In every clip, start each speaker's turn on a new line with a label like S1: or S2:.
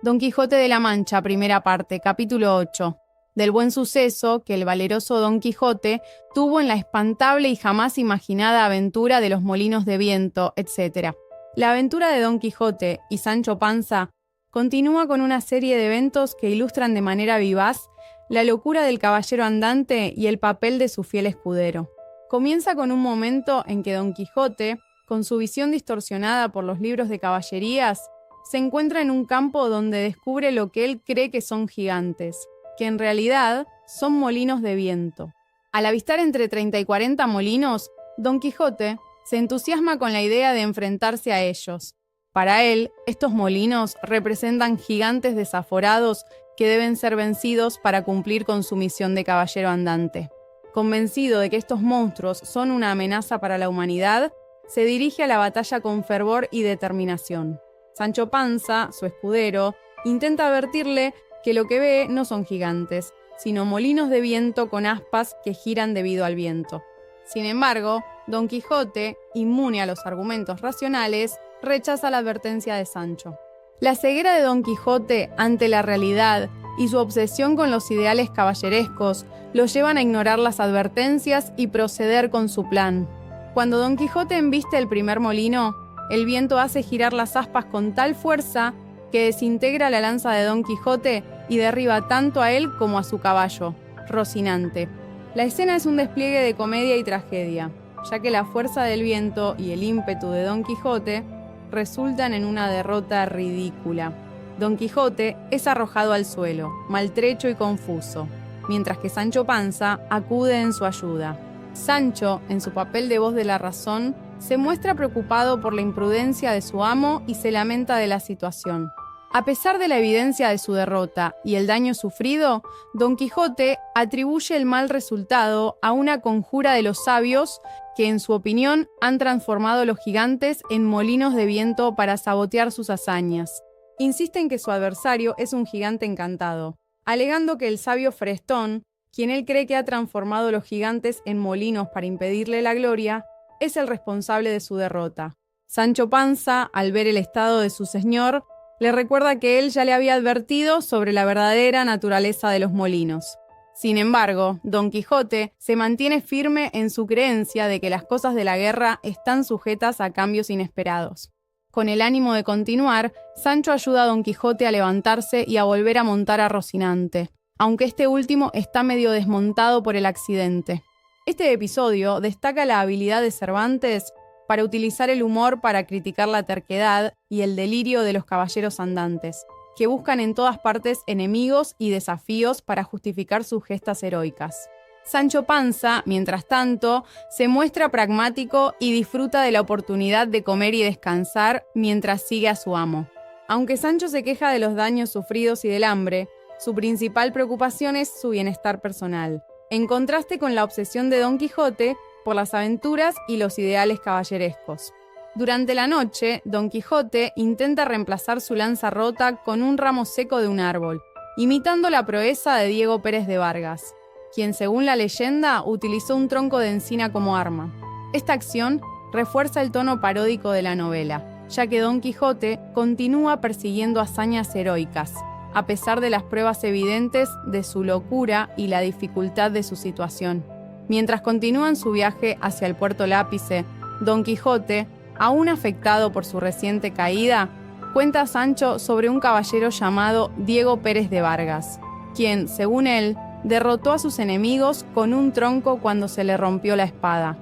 S1: Don Quijote de la Mancha, primera parte, capítulo 8. Del buen suceso que el valeroso Don Quijote tuvo en la espantable y jamás imaginada aventura de los molinos de viento, etc. La aventura de Don Quijote y Sancho Panza continúa con una serie de eventos que ilustran de manera vivaz la locura del caballero andante y el papel de su fiel escudero. Comienza con un momento en que Don Quijote, con su visión distorsionada por los libros de caballerías, se encuentra en un campo donde descubre lo que él cree que son gigantes, que en realidad son molinos de viento. Al avistar entre 30 y 40 molinos, Don Quijote se entusiasma con la idea de enfrentarse a ellos. Para él, estos molinos representan gigantes desaforados que deben ser vencidos para cumplir con su misión de caballero andante. Convencido de que estos monstruos son una amenaza para la humanidad, se dirige a la batalla con fervor y determinación. Sancho Panza, su escudero, intenta advertirle que lo que ve no son gigantes, sino molinos de viento con aspas que giran debido al viento. Sin embargo, Don Quijote, inmune a los argumentos racionales, rechaza la advertencia de Sancho. La ceguera de Don Quijote ante la realidad y su obsesión con los ideales caballerescos lo llevan a ignorar las advertencias y proceder con su plan. Cuando Don Quijote embiste el primer molino, el viento hace girar las aspas con tal fuerza que desintegra la lanza de Don Quijote y derriba tanto a él como a su caballo, Rocinante. La escena es un despliegue de comedia y tragedia, ya que la fuerza del viento y el ímpetu de Don Quijote resultan en una derrota ridícula. Don Quijote es arrojado al suelo, maltrecho y confuso, mientras que Sancho Panza acude en su ayuda. Sancho, en su papel de voz de la razón, se muestra preocupado por la imprudencia de su amo y se lamenta de la situación. A pesar de la evidencia de su derrota y el daño sufrido, Don Quijote atribuye el mal resultado a una conjura de los sabios que, en su opinión, han transformado los gigantes en molinos de viento para sabotear sus hazañas. Insiste en que su adversario es un gigante encantado, alegando que el sabio Frestón, quien él cree que ha transformado los gigantes en molinos para impedirle la gloria, es el responsable de su derrota. Sancho Panza, al ver el estado de su señor, le recuerda que él ya le había advertido sobre la verdadera naturaleza de los molinos. Sin embargo, Don Quijote se mantiene firme en su creencia de que las cosas de la guerra están sujetas a cambios inesperados. Con el ánimo de continuar, Sancho ayuda a Don Quijote a levantarse y a volver a montar a Rocinante, aunque este último está medio desmontado por el accidente. Este episodio destaca la habilidad de Cervantes para utilizar el humor para criticar la terquedad y el delirio de los caballeros andantes, que buscan en todas partes enemigos y desafíos para justificar sus gestas heroicas. Sancho Panza, mientras tanto, se muestra pragmático y disfruta de la oportunidad de comer y descansar mientras sigue a su amo. Aunque Sancho se queja de los daños sufridos y del hambre, su principal preocupación es su bienestar personal, en contraste con la obsesión de Don Quijote por las aventuras y los ideales caballerescos. Durante la noche, Don Quijote intenta reemplazar su lanza rota con un ramo seco de un árbol, imitando la proeza de Diego Pérez de Vargas, quien, según la leyenda, utilizó un tronco de encina como arma. Esta acción refuerza el tono paródico de la novela, ya que Don Quijote continúa persiguiendo hazañas heroicas, a pesar de las pruebas evidentes de su locura y la dificultad de su situación. Mientras continúan su viaje hacia el puerto Lápice, Don Quijote, aún afectado por su reciente caída, cuenta a Sancho sobre un caballero llamado Diego Pérez de Vargas, quien, según él, derrotó a sus enemigos con un tronco cuando se le rompió la espada.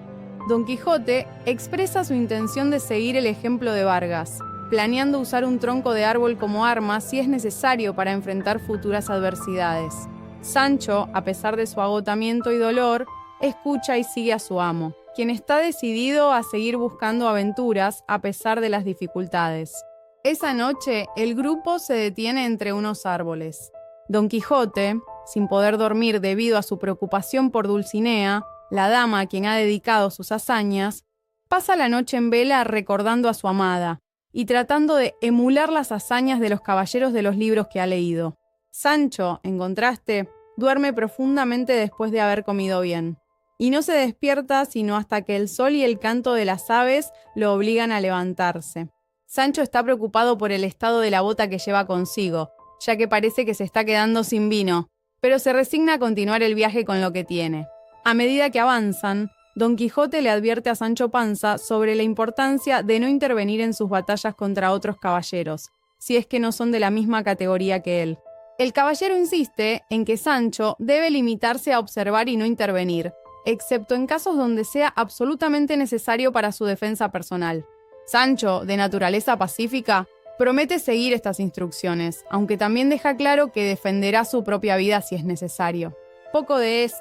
S1: Don Quijote expresa su intención de seguir el ejemplo de Vargas, planeando usar un tronco de árbol como arma si es necesario para enfrentar futuras adversidades. Sancho, a pesar de su agotamiento y dolor, escucha y sigue a su amo, quien está decidido a seguir buscando aventuras a pesar de las dificultades. Esa noche, el grupo se detiene entre unos árboles. Don Quijote, sin poder dormir debido a su preocupación por Dulcinea, la dama a quien ha dedicado sus hazañas, pasa la noche en vela recordando a su amada y tratando de emular las hazañas de los caballeros de los libros que ha leído. Sancho, en contraste, duerme profundamente después de haber comido bien, y no se despierta sino hasta que el sol y el canto de las aves lo obligan a levantarse. Sancho está preocupado por el estado de la bota que lleva consigo, ya que parece que se está quedando sin vino, pero se resigna a continuar el viaje con lo que tiene. A medida que avanzan, Don Quijote le advierte a Sancho Panza sobre la importancia de no intervenir en sus batallas contra otros caballeros, si es que no son de la misma categoría que él. El caballero insiste en que Sancho debe limitarse a observar y no intervenir, excepto en casos donde sea absolutamente necesario para su defensa personal. Sancho, de naturaleza pacífica, promete seguir estas instrucciones, aunque también deja claro que defenderá su propia vida si es necesario. Poco de esto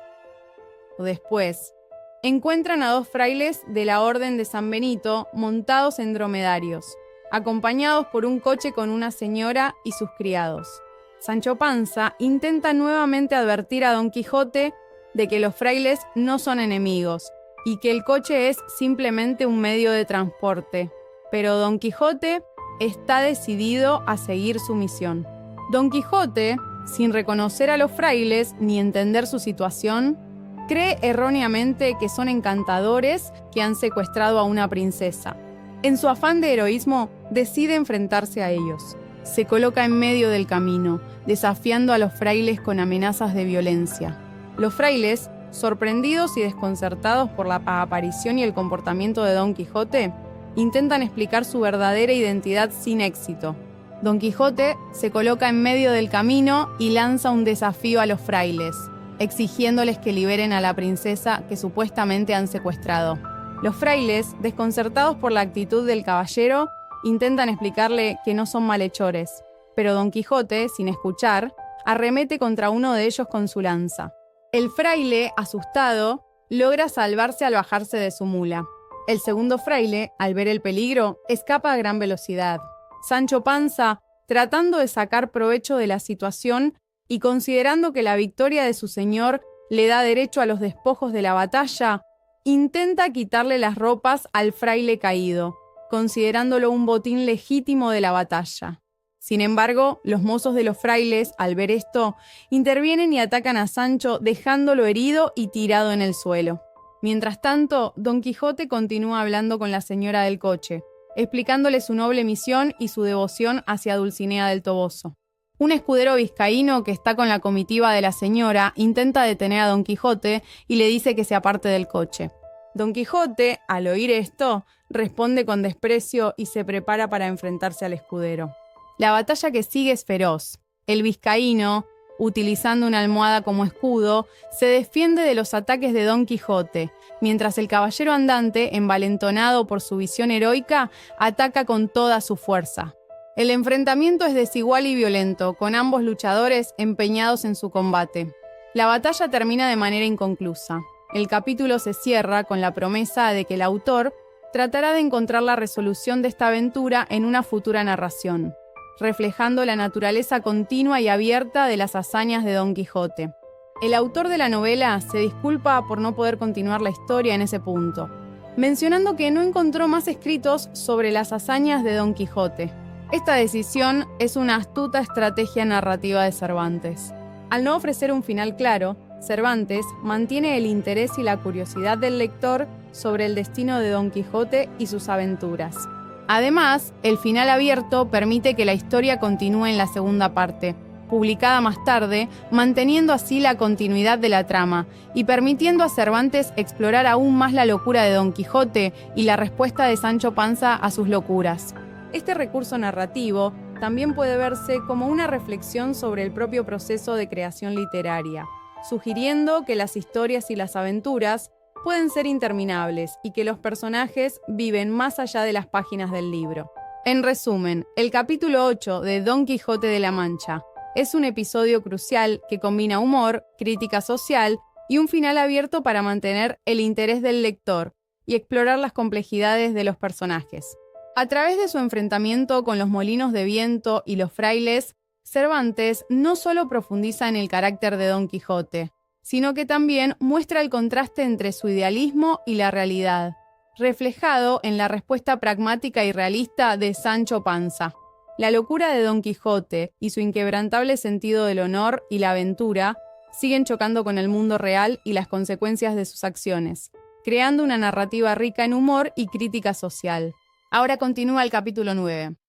S1: después, encuentran a dos frailes de la Orden de San Benito montados en dromedarios, acompañados por un coche con una señora y sus criados. Sancho Panza intenta nuevamente advertir a Don Quijote de que los frailes no son enemigos y que el coche es simplemente un medio de transporte, pero Don Quijote está decidido a seguir su misión. Don Quijote, sin reconocer a los frailes ni entender su situación, cree erróneamente que son encantadores que han secuestrado a una princesa. En su afán de heroísmo, decide enfrentarse a ellos. Se coloca en medio del camino, desafiando a los frailes con amenazas de violencia. Los frailes, sorprendidos y desconcertados por la aparición y el comportamiento de Don Quijote, intentan explicar su verdadera identidad sin éxito. Don Quijote se coloca en medio del camino y lanza un desafío a los frailes, exigiéndoles que liberen a la princesa que supuestamente han secuestrado. Los frailes, desconcertados por la actitud del caballero, intentan explicarle que no son malhechores, pero Don Quijote, sin escuchar, arremete contra uno de ellos con su lanza. El fraile, asustado, logra salvarse al bajarse de su mula. El segundo fraile, al ver el peligro, escapa a gran velocidad. Sancho Panza, tratando de sacar provecho de la situación y considerando que la victoria de su señor le da derecho a los despojos de la batalla, intenta quitarle las ropas al fraile caído, considerándolo un botín legítimo de la batalla. Sin embargo, los mozos de los frailes, al ver esto, intervienen y atacan a Sancho dejándolo herido y tirado en el suelo. Mientras tanto, Don Quijote continúa hablando con la señora del coche, explicándole su noble misión y su devoción hacia Dulcinea del Toboso. Un escudero vizcaíno que está con la comitiva de la señora intenta detener a Don Quijote y le dice que se aparte del coche. Don Quijote, al oír esto, responde con desprecio y se prepara para enfrentarse al escudero. La batalla que sigue es feroz. El vizcaíno, utilizando una almohada como escudo, se defiende de los ataques de Don Quijote, mientras el caballero andante, envalentonado por su visión heroica, ataca con toda su fuerza. El enfrentamiento es desigual y violento, con ambos luchadores empeñados en su combate. La batalla termina de manera inconclusa. El capítulo se cierra con la promesa de que el autor tratará de encontrar la resolución de esta aventura en una futura narración, reflejando la naturaleza continua y abierta de las hazañas de Don Quijote. El autor de la novela se disculpa por no poder continuar la historia en ese punto, mencionando que no encontró más escritos sobre las hazañas de Don Quijote. Esta decisión es una astuta estrategia narrativa de Cervantes. Al no ofrecer un final claro, Cervantes mantiene el interés y la curiosidad del lector sobre el destino de Don Quijote y sus aventuras. Además, el final abierto permite que la historia continúe en la segunda parte, publicada más tarde, manteniendo así la continuidad de la trama y permitiendo a Cervantes explorar aún más la locura de Don Quijote y la respuesta de Sancho Panza a sus locuras. Este recurso narrativo también puede verse como una reflexión sobre el propio proceso de creación literaria, sugiriendo que las historias y las aventuras pueden ser interminables y que los personajes viven más allá de las páginas del libro. En resumen, el capítulo 8 de Don Quijote de la Mancha es un episodio crucial que combina humor, crítica social y un final abierto para mantener el interés del lector y explorar las complejidades de los personajes. A través de su enfrentamiento con los molinos de viento y los frailes, Cervantes no solo profundiza en el carácter de Don Quijote, sino que también muestra el contraste entre su idealismo y la realidad, reflejado en la respuesta pragmática y realista de Sancho Panza. La locura de Don Quijote y su inquebrantable sentido del honor y la aventura siguen chocando con el mundo real y las consecuencias de sus acciones, creando una narrativa rica en humor y crítica social. Ahora continúa el capítulo 9.